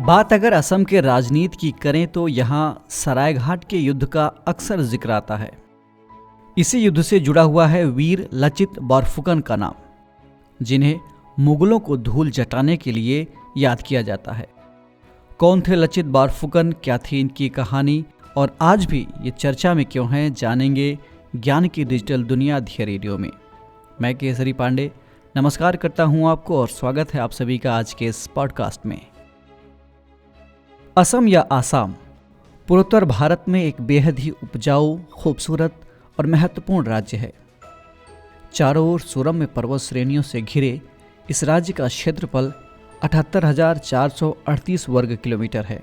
बात अगर असम के राजनीति की करें तो यहाँ सरायघाट के युद्ध का अक्सर जिक्र आता है। इसी युद्ध से जुड़ा हुआ है वीर लचित बोरफुकन का नाम, जिन्हें मुगलों को धूल जटाने के लिए याद किया जाता है। कौन थे लचित बोरफुकन, क्या थी इनकी कहानी और आज भी ये चर्चा में क्यों है, जानेंगे ज्ञान की डिजिटल दुनिया धिया रेडियो में। मैं केसरी पांडे नमस्कार करता हूं आपको और स्वागत है आप सभी का आज के इस पॉडकास्ट में। असम या आसाम पूर्वोत्तर भारत में एक बेहद ही उपजाऊ, खूबसूरत और महत्वपूर्ण राज्य है। चारों ओर सुरम्य पर्वत श्रेणियों से घिरे इस राज्य का क्षेत्रफल 78,438 वर्ग किलोमीटर है।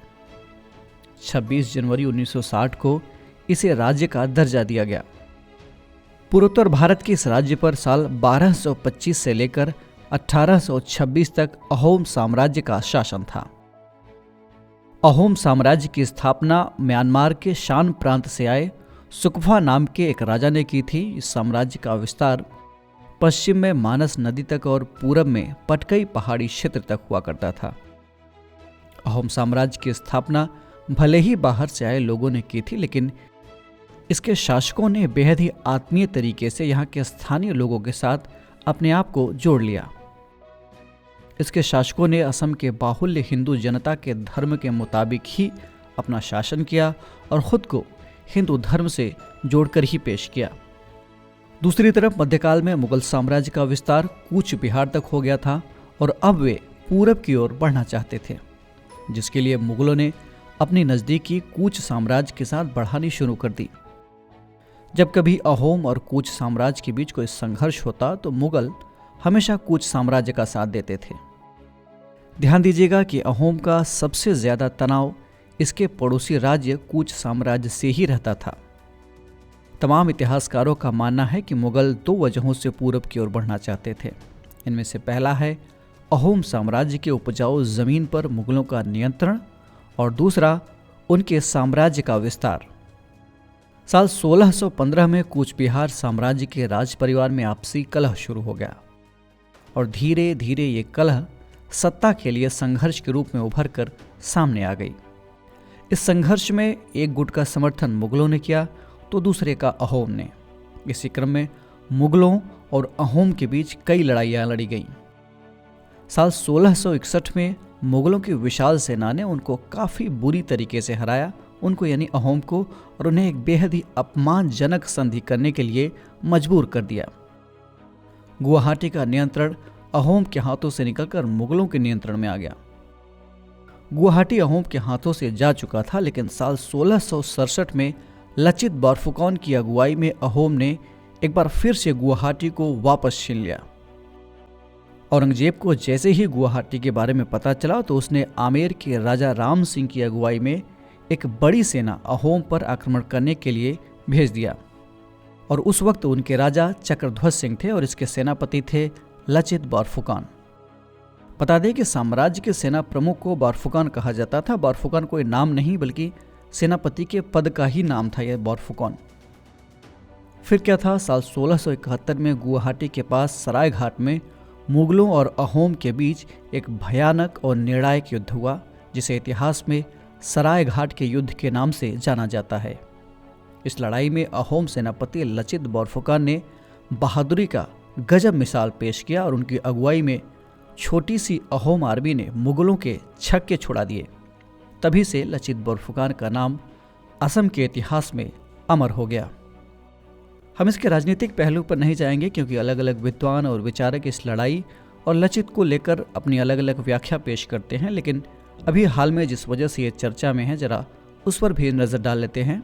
26 जनवरी 1960 को इसे राज्य का दर्जा दिया गया। पूर्वोत्तर भारत के इस राज्य पर साल 1225 से लेकर 1826 तक अहोम साम्राज्य का शासन था। अहोम साम्राज्य की स्थापना म्यांमार के शान प्रांत से आए सुकफा नाम के एक राजा ने की थी। इस साम्राज्य का विस्तार पश्चिम में मानस नदी तक और पूरब में पटकई पहाड़ी क्षेत्र तक हुआ करता था। अहोम साम्राज्य की स्थापना भले ही बाहर से आए लोगों ने की थी, लेकिन इसके शासकों ने बेहद ही आत्मीय तरीके से यहाँ के स्थानीय लोगों के साथ अपने आप को जोड़ लिया। इसके शासकों ने असम के बाहुल्य हिंदू जनता के धर्म के मुताबिक ही अपना शासन किया और खुद को हिंदू धर्म से जोड़कर ही पेश किया। दूसरी तरफ मध्यकाल में मुगल साम्राज्य का विस्तार कूच बिहार तक हो गया था और अब वे पूरब की ओर बढ़ना चाहते थे, जिसके लिए मुगलों ने अपनी नज़दीकी कूच साम्राज्य के साथ बढ़ानी शुरू कर दी। जब कभी अहोम और कूच साम्राज्य के बीच कोई संघर्ष होता तो मुगल हमेशा कूच साम्राज्य का साथ देते थे। ध्यान दीजिएगा कि अहोम का सबसे ज्यादा तनाव इसके पड़ोसी राज्य कूच साम्राज्य से ही रहता था। तमाम इतिहासकारों का मानना है कि मुगल दो वजहों से पूरब की ओर बढ़ना चाहते थे। इनमें से पहला है अहोम साम्राज्य के उपजाऊ जमीन पर मुगलों का नियंत्रण और दूसरा उनके साम्राज्य का विस्तार। साल 1615 में कूच बिहार साम्राज्य के राज परिवार में आपसी कलह शुरू हो गया और धीरे धीरे ये कलह सत्ता के लिए संघर्ष के रूप में उभर कर सामने आ गई। इस संघर्ष में एक गुट का समर्थन मुगलों ने किया तो दूसरे का अहोम ने। इसी क्रम में मुगलों और अहोम के बीच कई लड़ाइयाँ लड़ी गईं। साल 1661 में मुगलों की विशाल सेना ने उनको काफ़ी बुरी तरीके से हराया, उनको यानी अहोम को, और उन्हें एक बेहद ही अपमानजनक संधि करने के लिए मजबूर कर दिया। गुवाहाटी का नियंत्रण अहोम के हाथों से निकलकर मुगलों के नियंत्रण में आ गया। गुवाहाटी अहोम के हाथों से जा चुका था, लेकिन साल 1667 में लचित बोरफुकन की अगुवाई में अहोम ने एक बार फिर से गुवाहाटी को वापस छीन लिया। औरंगजेब को जैसे ही गुवाहाटी के बारे में पता चला तो उसने आमेर के राजा राम सिंह की अगुवाई में एक बड़ी सेना अहोम पर आक्रमण करने के लिए भेज दिया और उस वक्त उनके राजा चक्रध्वज सिंह थे और इसके सेनापति थे लचित बोरफुकन। बता दें कि साम्राज्य के सेना प्रमुख को बोरफुकन कहा जाता था। बोरफुकन कोई नाम नहीं बल्कि सेनापति के पद का ही नाम था यह बोरफुकन। फिर क्या था, साल 1671 में गुवाहाटी के पास सरायघाट में मुगलों और अहोम के बीच एक भयानक और निर्णायक युद्ध हुआ, जिसे इतिहास में सरायघाट के युद्ध के नाम से जाना जाता है। इस लड़ाई में अहोम सेनापति लचित बोरफुकन ने बहादुरी का गजब मिसाल पेश किया और उनकी अगुवाई में छोटी सी अहोम आर्मी ने मुगलों के छक्के छुड़ा दिए। तभी से लचित बोरफुकन का नाम असम के इतिहास में अमर हो गया। हम इसके राजनीतिक पहलू पर नहीं जाएंगे क्योंकि अलग अलग विद्वान और विचारक इस लड़ाई और लचित को लेकर अपनी अलग अलग व्याख्या पेश करते हैं, लेकिन अभी हाल में जिस वजह से ये चर्चा में है जरा उस पर भी नज़र डाल लेते हैं।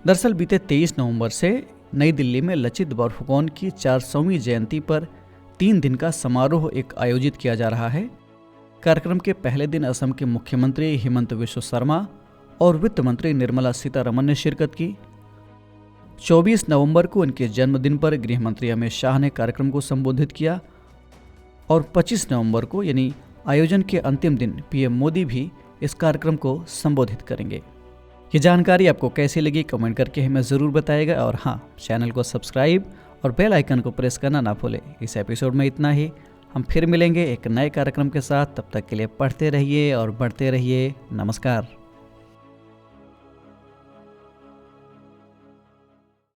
दरअसल बीते 23 नवंबर से नई दिल्ली में लचित बोरफुकन की 400वीं जयंती पर 3 दिन का समारोह एक आयोजित किया जा रहा है। कार्यक्रम के पहले दिन असम के मुख्यमंत्री हिमंत बिस्वा शर्मा और वित्त मंत्री निर्मला सीतारमण ने शिरकत की। 24 नवंबर को उनके जन्मदिन पर गृह मंत्री अमित शाह ने कार्यक्रम को संबोधित किया और 25 नवंबर को यानी आयोजन के अंतिम दिन पीएम मोदी भी इस कार्यक्रम को संबोधित करेंगे। ये जानकारी आपको कैसी लगी कमेंट करके हमें ज़रूर बताइएगा और हाँ, चैनल को सब्सक्राइब और बेल आइकन को प्रेस करना ना भूलें। इस एपिसोड में इतना ही। हम फिर मिलेंगे एक नए कार्यक्रम के साथ। तब तक के लिए पढ़ते रहिए और बढ़ते रहिए। नमस्कार।